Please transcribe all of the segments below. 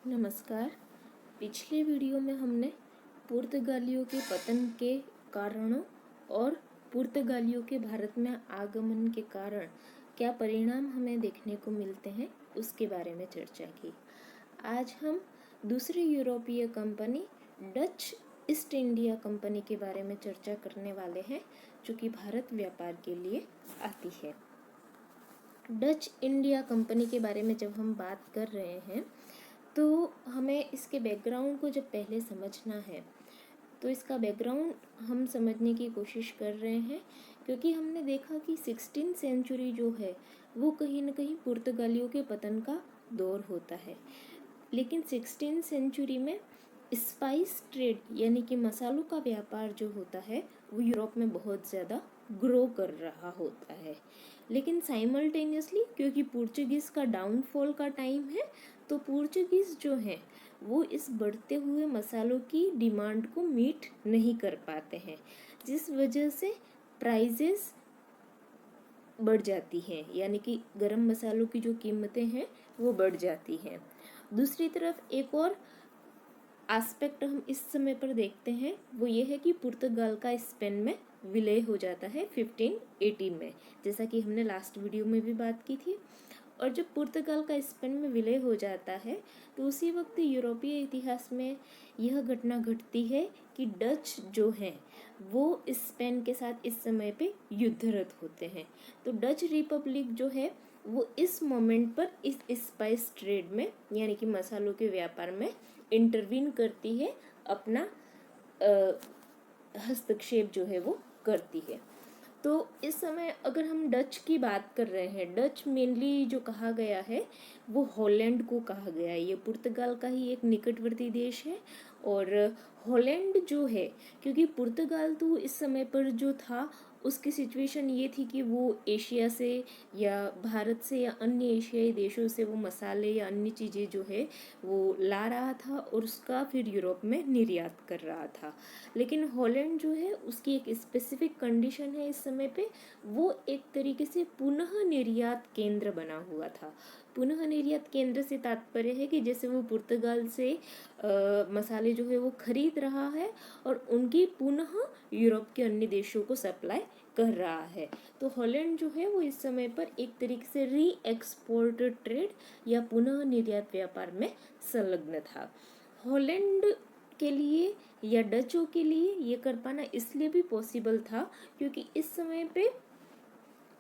नमस्कार। पिछले वीडियो में हमने पुर्तगालियों के पतन के कारणों और पुर्तगालियों के भारत में आगमन के कारण क्या परिणाम हमें देखने को मिलते हैं उसके बारे में चर्चा की। आज हम दूसरी यूरोपीय company Dutch east India company के बारे में चर्चा करने वाले हैं, जो कि भारत व्यापार के लिए आती है। डच इंडिया कंपनी के बारे में जब हम बात कर रहे हैं तो हमें इसके बैकग्राउंड को जब पहले समझना है, तो इसका बैकग्राउंड हम समझने की कोशिश कर रहे हैं, क्योंकि हमने देखा कि 16th सेंचुरी जो है वो कहीं ना कहीं पुर्तगालियों के पतन का दौर होता है। लेकिन 16th सेंचुरी में स्पाइस ट्रेड यानी कि मसालों का व्यापार जो होता है वो यूरोप में बहुत ज़्यादा ग्रो कर रहा होता है। लेकिन साइमल्टेनियसली, क्योंकि पुर्तगीज़ का डाउनफॉल का टाइम है, तो पुर्तगीज़ जो हैं वो इस बढ़ते हुए मसालों की डिमांड को मीट नहीं कर पाते हैं, जिस वजह से प्राइजेस बढ़ जाती हैं, यानी कि गरम मसालों की जो कीमतें हैं वो बढ़ जाती हैं। दूसरी तरफ एक और एस्पेक्ट हम इस समय पर देखते हैं, वो ये है कि पुर्तगाल का स्पेन में विलय हो जाता है 1518 में, जैसा कि हमने लास्ट वीडियो में भी बात की थी। और जब पुर्तगाल का स्पेन में विलय हो जाता है तो उसी वक्त यूरोपीय इतिहास में यह घटना घटती है कि डच जो हैं वो स्पेन के साथ इस समय पे युद्धरत होते हैं। तो डच रिपब्लिक जो है वो इस मोमेंट पर इस स्पाइस ट्रेड में यानी कि मसालों के व्यापार में इंटरवीन करती है, अपना हस्तक्षेप जो है वो करती है। तो इस समय अगर हम डच की बात कर रहे हैं, डच मेनली जो कहा गया है वो हॉलैंड को कहा गया है। ये पुर्तगाल का ही एक निकटवर्ती देश है। और हॉलैंड जो है, क्योंकि पुर्तगाल तो इस समय पर जो था उसकी सिचुएशन ये थी कि वो एशिया से या भारत से या अन्य एशियाई देशों से वो मसाले या अन्य चीज़ें जो है वो ला रहा था और उसका फिर यूरोप में निर्यात कर रहा था। लेकिन हॉलैंड जो है उसकी एक स्पेसिफिक कंडीशन है इस समय पे, वो एक तरीके से पुनः निर्यात केंद्र बना हुआ था। पुनः निर्यात केंद्र से तात्पर्य है कि जैसे वो पुर्तगाल से मसाले जो है वो खरीद रहा है और उनकी पुनः यूरोप के अन्य देशों को सप्लाई कर रहा है। तो हॉलैंड जो है वो इस समय पर एक तरीके से री एक्सपोर्ट ट्रेड या पुनः निर्यात व्यापार में संलग्न था। हॉलैंड के लिए या डचों के लिए ये कर पाना इसलिए भी पॉसिबल था क्योंकि इस समय पे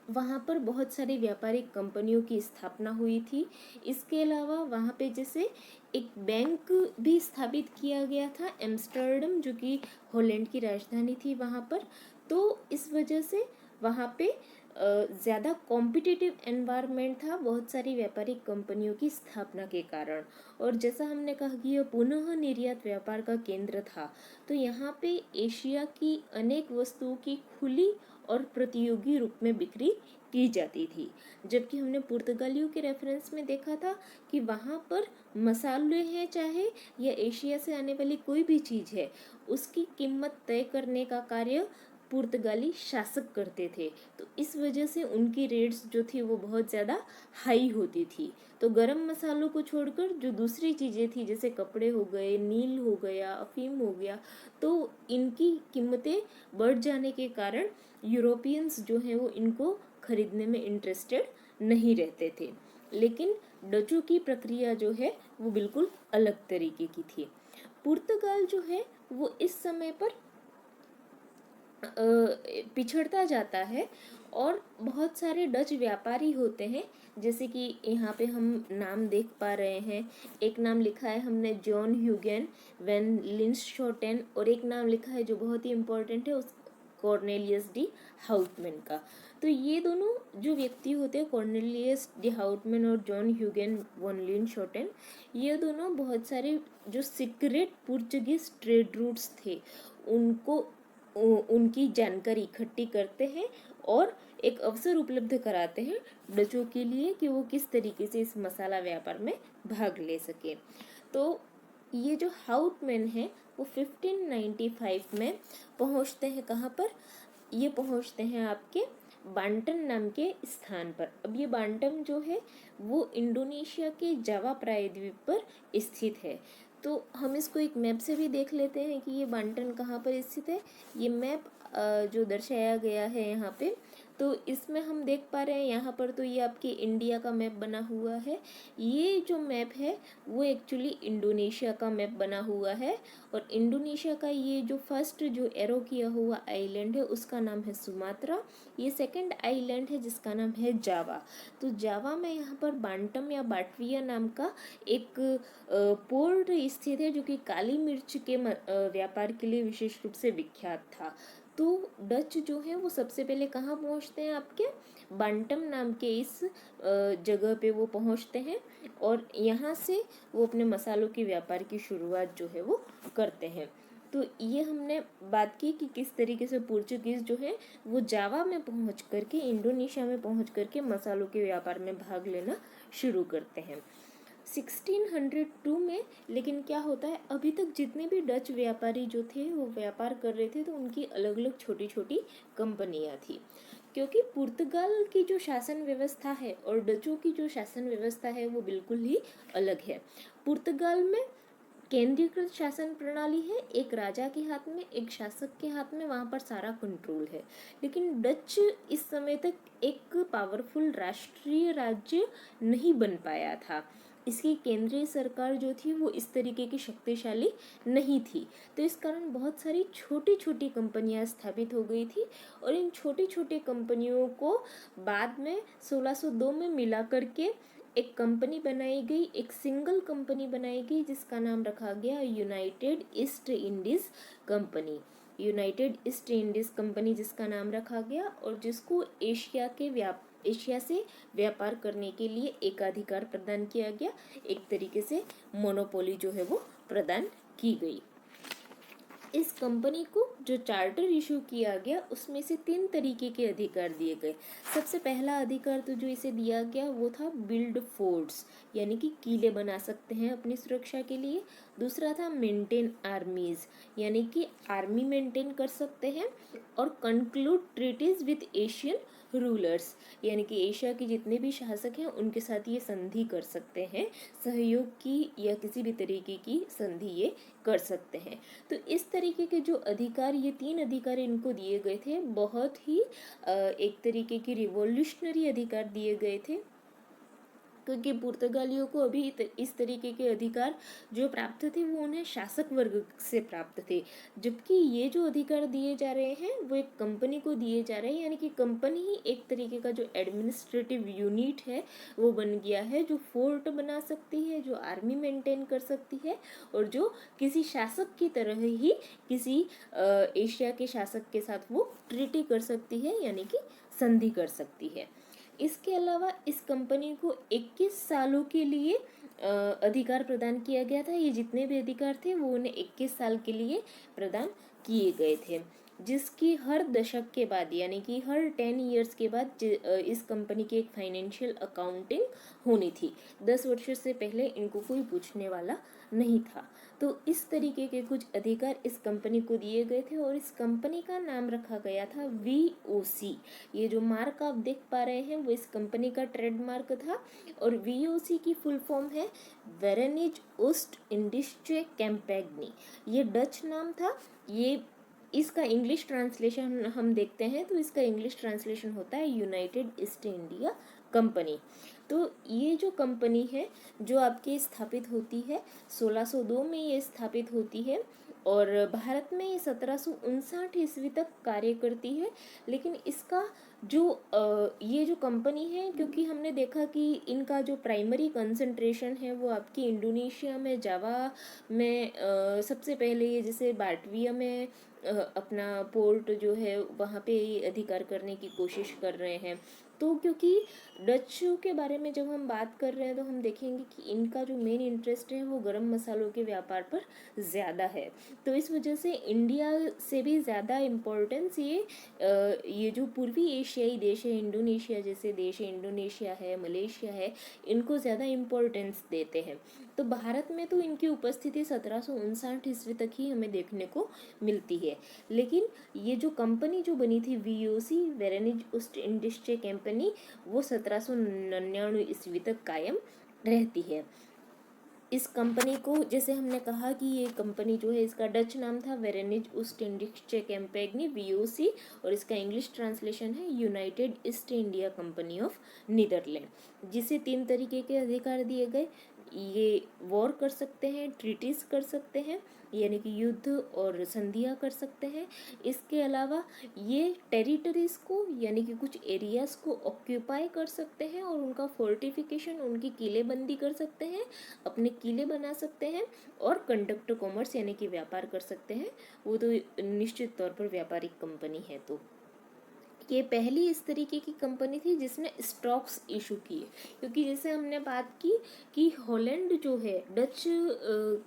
वहाँ पर बहुत सारी व्यापारिक कंपनियों की स्थापना हुई थी। इसके अलावा वहाँ पे जैसे एक बैंक भी स्थापित किया गया था, एम्स्टर्डम, जो कि हॉलैंड की राजधानी थी वहाँ पर। तो इस वजह से वहाँ पे ज़्यादा कॉम्पिटिटिव एनवायरनमेंट था बहुत सारी व्यापारिक कंपनियों की स्थापना के कारण। और जैसा हमने कहा कि यह पुनः निर्यात व्यापार का केंद्र था, तो यहाँ पे एशिया की अनेक वस्तुओं की खुली और प्रतियोगी रूप में बिक्री की जाती थी। जबकि हमने पुर्तगालियों के रेफरेंस में देखा था कि वहाँ पर मसाले हैं चाहे या एशिया से आने वाली कोई भी चीज़ है, उसकी कीमत तय करने का कार्य पुर्तगाली शासक करते थे। तो इस वजह से उनकी रेट्स जो थी वो बहुत ज़्यादा हाई होती थी। तो गरम मसालों को छोड़कर जो दूसरी चीज़ें थी, जैसे कपड़े हो गए, नील हो गया, अफीम हो गया, तो इनकी कीमतें बढ़ जाने के कारण यूरोपियंस जो हैं वो इनको खरीदने में इंटरेस्टेड नहीं रहते थे। लेकिन डचों की प्रक्रिया जो है वो बिल्कुल अलग तरीके की थी। पुर्तगाल जो है वो इस समय पर पिछड़ता जाता है और बहुत सारे डच व्यापारी होते हैं, जैसे कि यहाँ पे हम नाम देख पा रहे हैं। एक नाम लिखा है हमने जॉन ह्यूगेन वैन लिंसशॉटेन, और एक नाम लिखा है जो बहुत ही इम्पोर्टेंट है, उस कॉर्नेलियस डी हाउटमैन का। तो ये दोनों जो व्यक्ति होते हैं, कॉर्नेलियस डी हाउटमैन और जॉन ह्यूगेन वॉन लिंसशॉटेन, ये दोनों बहुत सारे जो सीक्रेट पुर्तगीज ट्रेड रूट्स थे उनको उनकी जानकारी इकट्ठी करते हैं और एक अवसर उपलब्ध कराते हैं डचों के लिए कि वो किस तरीके से इस मसाला व्यापार में भाग ले सके। तो ये जो हाउटमैन है वो 1595 में पहुंचते हैं। कहाँ पर ये पहुंचते हैं? आपके बांटन नाम के स्थान पर। अब ये बांटन जो है वो इंडोनेशिया के जावा प्रायद्वीप पर स्थित है। तो हम इसको एक मैप से भी देख लेते हैं कि ये बांटन कहाँ पर स्थित है। ये मैप जो दर्शाया गया है यहाँ पे, तो इसमें हम देख पा रहे हैं यहाँ पर तो ये आपके इंडिया का मैप बना हुआ है। ये जो मैप है वो एक्चुअली इंडोनेशिया का मैप बना हुआ है, और इंडोनेशिया का ये जो फर्स्ट जो एरो किया हुआ आइलैंड है उसका नाम है सुमात्रा। ये सेकंड आइलैंड है जिसका नाम है जावा। तो जावा में यहाँ पर बांटम या बाटविया नाम का एक पोर्ट स्थित है जो कि काली मिर्च के व्यापार के लिए विशेष रूप से विख्यात था। तो डच जो है वो सबसे पहले कहाँ पहुँचते हैं, आपके बांटम नाम के इस जगह पे वो पहुँचते हैं, और यहाँ से वो अपने मसालों के व्यापार की शुरुआत जो है वो करते हैं। तो ये हमने बात की कि किस तरीके से पोर्चुगीज़ जो है वो जावा में पहुँच करके, इंडोनेशिया में पहुँच करके मसालों के व्यापार में भाग लेना शुरू करते हैं 1602 में। लेकिन क्या होता है, अभी तक जितने भी डच व्यापारी जो थे वो व्यापार कर रहे थे तो उनकी अलग अलग छोटी छोटी कंपनियां थी, क्योंकि पुर्तगाल की जो शासन व्यवस्था है और डचों की जो शासन व्यवस्था है वो बिल्कुल ही अलग है। पुर्तगाल में केंद्रीकृत शासन प्रणाली है, एक राजा के हाथ में, एक शासक के हाथ में, वहाँ पर सारा कंट्रोल है। लेकिन डच इस समय तक एक पावरफुल राष्ट्रीय राज्य नहीं बन पाया था। इसकी केंद्रीय सरकार जो थी वो इस तरीके की शक्तिशाली नहीं थी, तो इस कारण बहुत सारी छोटी छोटी कंपनियां स्थापित हो गई थी, और इन छोटी छोटी कंपनियों को बाद में 1602 में मिला करके एक कंपनी बनाई गई, एक सिंगल कंपनी बनाई गई जिसका नाम रखा गया United east Indies company. United east Indies company जिसका नाम रखा गया, और जिसको एशिया से व्यापार करने के लिए एकाधिकार प्रदान किया गया, एक तरीके से मोनोपोली जो है वो प्रदान की गई। इस कंपनी को जो चार्टर इशू किया गया उसमें से 3 तरीके के अधिकार दिए गए। सबसे पहला अधिकार तो जो इसे दिया गया वो था बिल्ड फोर्ट्स, यानी कि किले बना सकते हैं अपनी सुरक्षा के लिए। दूसरा था मेंटेन आर्मीज, यानी कि आर्मी मेंटेन कर सकते हैं। और conclude treaties with Asian rulers, यानी कि एशिया के जितने भी शासक हैं उनके साथ ये संधि कर सकते हैं, सहयोग की या किसी भी तरीके की संधि ये कर सकते हैं। तो इस तरीके के जो अधिकार, ये 3 अधिकार इनको दिए गए थे, बहुत ही एक तरीके की रिवॉल्यूशनरी अधिकार दिए गए थे, क्योंकि पुर्तगालियों को अभी इस तरीके के अधिकार जो प्राप्त थे वो उन्हें शासक वर्ग से प्राप्त थे, जबकि ये जो अधिकार दिए जा रहे हैं वो एक कंपनी को दिए जा रहे हैं, यानी कि कंपनी ही एक तरीके का जो एडमिनिस्ट्रेटिव यूनिट है वो बन गया है, जो फोर्ट बना सकती है, जो आर्मी मेंटेन कर सकती है, और जो किसी शासक की तरह ही किसी एशिया के शासक के साथ वो ट्रीटी कर सकती है, यानी कि संधि कर सकती है। इसके अलावा इस कंपनी को 21 सालों के लिए अधिकार प्रदान किया गया था। ये जितने भी अधिकार थे वो उन्हें 21 साल के लिए प्रदान किए गए थे, जिसकी हर दशक के बाद, यानी कि हर 10 ईयर्स के बाद इस कंपनी की एक फाइनेंशियल अकाउंटिंग होनी थी। 10 वर्षों से पहले इनको कोई पूछने वाला नहीं था। तो इस तरीके के कुछ अधिकार इस कंपनी को दिए गए थे, और इस कंपनी का नाम रखा गया था VOC। ये जो मार्क आप देख पा रहे हैं वो इस कंपनी का ट्रेडमार्क था, और VOC की फुल फॉर्म है वेरेनिज ओस्ट इंडस्ट्री कैंपेगनी। ये डच नाम था। ये इसका इंग्लिश ट्रांसलेशन हम देखते हैं तो इसका इंग्लिश ट्रांसलेशन होता है यूनाइटेड ईस्ट इंडिया कंपनी। तो ये जो कंपनी है जो आपकी स्थापित होती है 1602 में ये स्थापित होती है, और भारत में ये 1759 ईस्वी तक कार्य करती है। लेकिन इसका जो ये जो कंपनी है, क्योंकि हमने देखा कि इनका जो प्राइमरी कंसंट्रेशन है वो आपकी इंडोनेशिया में, जावा में सबसे पहले ये जैसे बाटविया में अपना पोर्ट जो है वहाँ पे अधिकार करने की कोशिश कर रहे हैं। तो क्योंकि डच के बारे में जब हम बात कर रहे हैं तो हम देखेंगे कि इनका जो मेन इंटरेस्ट है वो गरम मसालों के व्यापार पर ज़्यादा है, तो इस वजह से इंडिया से भी ज़्यादा इम्पोर्टेंस ये जो पूर्वी एशियाई देश है, इंडोनेशिया जैसे देश है, इंडोनेशिया है, मलेशिया है, इनको ज़्यादा इम्पोर्टेंस देते हैं। तो भारत में तो इनकी उपस्थिति 1759 ईस्वी तक ही हमें देखने को मिलती है। लेकिन ये जो कंपनी जो बनी थी VOC वेरेनिज ईस्ट इंडस्ट्री कंपनी, वो 1799 ईस्वी तक कायम रहती है। इस कंपनी को, जैसे हमने कहा कि ये कंपनी जो है, इसका डच नाम था वेरेनिज ईस्ट इंडस्ट्री कंपनी VOC, और इसका इंग्लिश ट्रांसलेशन है United East India Company of Netherland, जिसे 3 तरीके के अधिकार दिए गए। ये वॉर कर सकते हैं, ट्रीटीज कर सकते हैं, यानी कि युद्ध और संधियाँ कर सकते हैं। इसके अलावा ये टेरिटरीज को, यानी कि कुछ एरियाज को ऑक्यूपाई कर सकते हैं और उनका फोर्टिफिकेशन, उनकी किलेबंदी कर सकते हैं, अपने किले बना सकते हैं, और कंडक्ट कॉमर्स यानी कि व्यापार कर सकते हैं। वो तो निश्चित तौर पर व्यापारिक कंपनी है। तो ये पहली इस तरीके की कंपनी थी जिसने स्टॉक्स इशू किए, क्योंकि जैसे हमने बात की कि हॉलैंड जो है, डच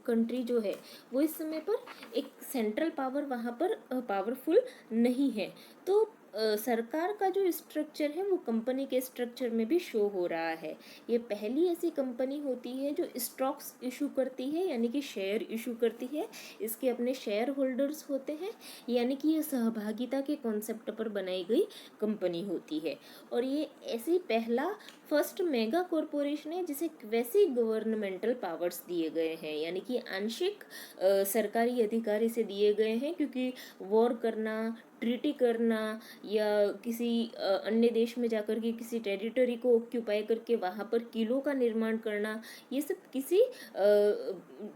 कंट्री जो है, वो इस समय पर एक सेंट्रल पावर वहाँ पर पावरफुल नहीं है। तो सरकार का जो स्ट्रक्चर है वो कंपनी के स्ट्रक्चर में भी शो हो रहा है। ये पहली ऐसी कंपनी होती है जो स्टॉक्स इशू करती है, यानी कि शेयर इशू करती है। इसके अपने शेयर होल्डर्स होते हैं, यानी कि ये सहभागिता के कॉन्सेप्ट पर बनाई गई कंपनी होती है। और ये ऐसी पहला फर्स्ट मेगा कॉरपोरेशन है जिसे वैसे गवर्नमेंटल पावर्स दिए गए हैं, यानी कि आंशिक सरकारी अधिकार इसे दिए गए हैं, क्योंकि वॉर करना, ट्रीटी करना, या किसी अन्य देश में जाकर के किसी टेरिटरी को ऑक्यूपाई करके वहाँ पर किलों का निर्माण करना, ये सब किसी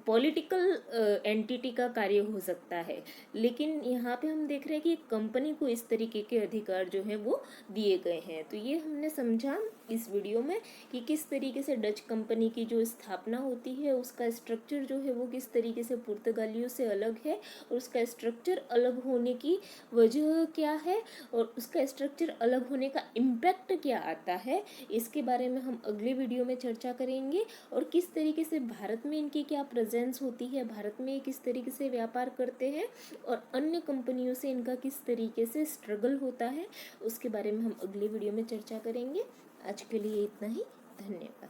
पॉलिटिकल एंटिटी का कार्य हो सकता है। लेकिन यहाँ पे हम देख रहे हैं कि कंपनी को इस तरीके के अधिकार जो है वो दिए गए हैं। तो ये हमने समझा इस वीडियो में कि किस तरीके से डच कंपनी की जो स्थापना होती है, उसका स्ट्रक्चर जो है वो किस तरीके से पुर्तगालियों से अलग है, और उसका स्ट्रक्चर अलग होने की वजह क्या है, और उसका स्ट्रक्चर अलग होने का इम्पैक्ट क्या आता है, इसके बारे में हम अगले वीडियो में चर्चा करेंगे। और किस तरीके से भारत में इनकी क्या प्रेजेंस होती है, भारत में किस तरीके से व्यापार करते हैं, और अन्य कंपनियों से इनका किस तरीके से स्ट्रगल होता है, उसके बारे में हम अगले वीडियो में चर्चा करेंगे। आज के लिए इतना ही। धन्यवाद।